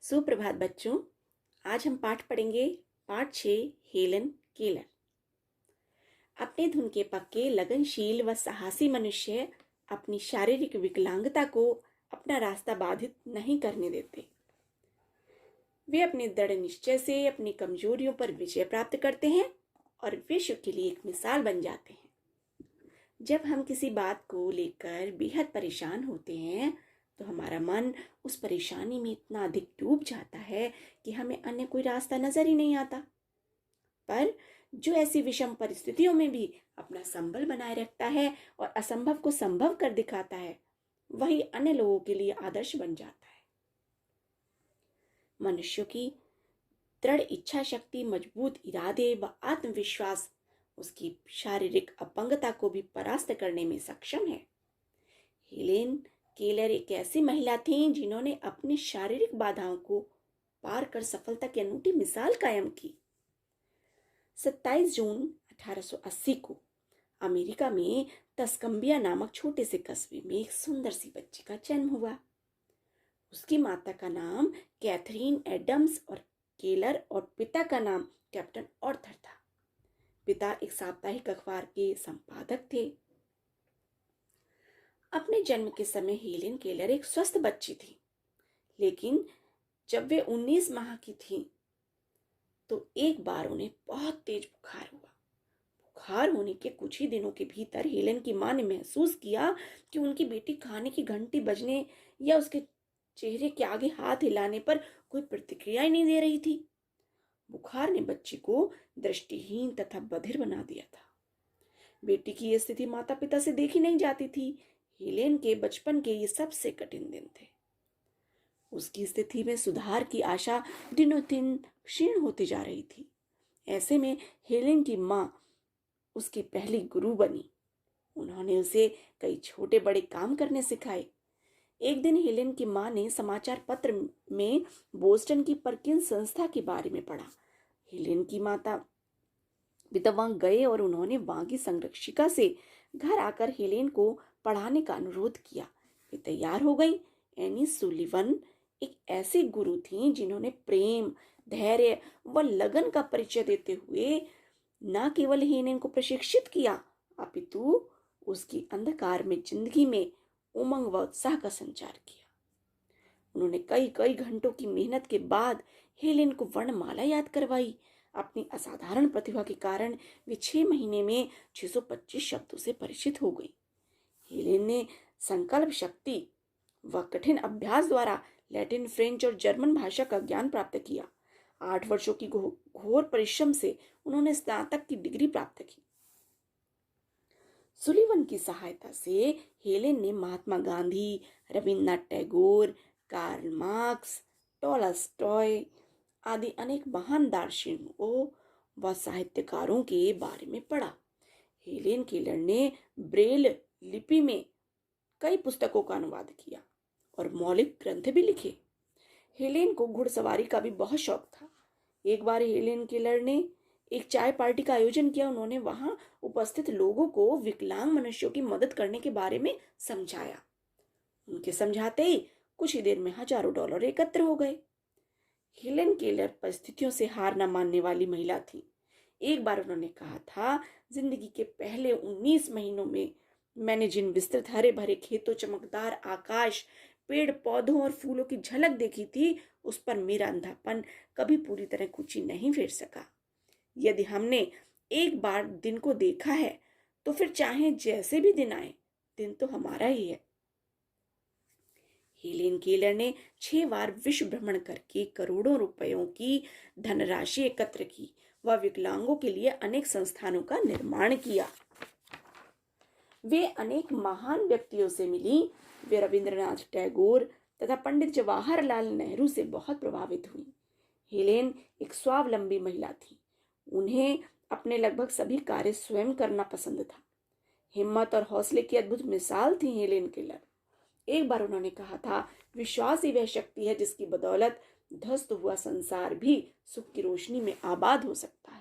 सुप्रभात बच्चों। आज हम पाठ पढ़ेंगे पाठ 6 हेलन केलर। अपने धुन के पक्के लगनशील व साहसी मनुष्य अपनी शारीरिक विकलांगता को अपना रास्ता बाधित नहीं करने देते। वे अपने दृढ़ निश्चय से अपनी कमजोरियों पर विजय प्राप्त करते हैं और विश्व के लिए एक मिसाल बन जाते हैं। जब हम किसी बात को लेकर बेहद परेशान होते हैं तो हमारा मन उस परेशानी में इतना अधिक डूब जाता है कि हमें अन्य कोई रास्ता नजर ही नहीं आता। पर जो ऐसी विषम परिस्थितियों में भी अपना संबल बनाए रखता है और असंभव को संभव कर दिखाता है, वही अन्य लोगों के लिए आदर्श बन जाता है। मनुष्यों की दृढ़ इच्छा शक्ति, मजबूत इरादे व आत्मविश्वास उसकी शारीरिक अपंगता को भी परास्त करने में सक्षम है। हेलेन केलर एक ऐसी महिला थी जिन्होंने अपनी शारीरिक बाधाओं को पार कर सफलता की अनूठी मिसाल कायम की। 27 जून 1880 को अमेरिका में तस्कम्बिया नामक छोटे से कस्बे में एक सुंदर सी बच्ची का जन्म हुआ। उसकी माता का नाम कैथरीन एडम्स और केलर और पिता का नाम कैप्टन ऑर्थर था। पिता एक साप्ताहिक अखबार के संपादक थे। अपने जन्म के समय हेलेन केलर एक स्वस्थ बच्ची थी, लेकिन जब वे 19 माह की थी तो एक बार उन्हें बहुत तेज बुखार हुआ। बुखार होने के कुछ ही दिनों के भीतर हेलेन की मां ने महसूस किया कि उनकी बेटी खाने की घंटी बजने या उसके चेहरे के आगे हाथ हिलाने पर कोई प्रतिक्रिया ही नहीं दे रही थी। बुखार ने बच्ची को दृष्टिहीन तथा बधिर बना दिया था। बेटी की यह स्थिति माता पिता से देखी नहीं जाती थी। हेलेन के बचपन के ये सबसे कठिन दिन थे। उसकी स्थिति में सुधार की आशा दिनों दिन क्षीण होती जा रही थी। ऐसे में हेलेन की मां उसकी पहली गुरु बनी। उन्होंने उसे कई छोटे बड़े काम करने सिखाए। एक दिन हेलेन की मां ने समाचार पत्र में बोस्टन की परकिंस संस्था के बारे में पढ़ा। हेलेन की माता पिता वहां गए और उन्होंने वहां की संरक्षिका से घर आकर हेलेन को पढ़ाने का अनुरोध किया। वे तैयार हो गई। एनी सुलिवन एक ऐसी गुरु थी जिन्होंने प्रेम, धैर्य व लगन का परिचय देते हुए न केवल हेलेन को प्रशिक्षित किया, अपितु उसकी अंधकार में जिंदगी में उमंग व उत्साह का संचार किया। उन्होंने कई कई घंटों की मेहनत के बाद हेलेन को वर्णमाला याद करवाई। अपनी असाधारण प्रतिभा के कारण वे 6 महीने में 625 शब्दों से परिचित हो गई। हेलेन ने संकल्प शक्ति व कठिन अभ्यास द्वारा लैटिन, फ्रेंच और जर्मन भाषा का ज्ञान प्राप्त किया। 8 वर्षों की घोर परिश्रम से उन्होंने स्नातक की डिग्री प्राप्त की। सुलिवन की सहायता से हेलेन ने Mahatma Gandhi, Rabindranath Tagore, Karl Marx, Tolstoy आदि अनेक महान दार्शनिकों व साहित्यकारों के बारे में पढ़ा। हेलेन केलर ने ब्रेल लिपि में कई पुस्तकों का अनुवाद किया और मौलिक ग्रंथ भी लिखे। हेलेन को घुड़सवारी का भी बहुत शौक था। एक बार हेलेन केलर ने एक चाय पार्टी का आयोजन किया। उन्होंने वहां उपस्थित लोगों को विकलांग मनुष्यों की मदद करने के बारे में समझाया। उनके समझाते ही कुछ ही देर में हजारों डॉलर एकत्र हो गए। हेलेन केलर परिस्थितियों से हार न मानने वाली महिला थी। एक बार उन्होंने कहा था, जिंदगी के पहले 19 महीनों में मैंने जिन विस्तृत हरे भरे खेतों, चमकदार आकाश, पेड़ पौधों और फूलों की झलक देखी थी, उस पर मेरा अंधापन कभी पूरी तरह कुची नहीं फेर सका। यदि हमने एक बार दिन को देखा है तो फिर चाहे जैसे भी दिन आए, दिन तो हमारा ही है। हेलेन केलर ने 6 बार विश्व भ्रमण करके करोड़ों रुपयों की धनराशि एकत्र की व विकलांगों के लिए अनेक संस्थानों का निर्माण किया। वे अनेक महान व्यक्तियों से मिली। वे रविंद्रनाथ टैगोर तथा पंडित जवाहरलाल नेहरू से बहुत प्रभावित हुई। हेलेन एक स्वावलंबी महिला थी। उन्हें अपने लगभग सभी कार्य स्वयं करना पसंद था। हिम्मत और हौसले की अद्भुत मिसाल थी हेलेन केलर। एक बार उन्होंने कहा था, विश्वास ही वह शक्ति है जिसकी बदौलत ध्वस्त हुआ संसार भी सुख की रोशनी में आबाद हो सकता है।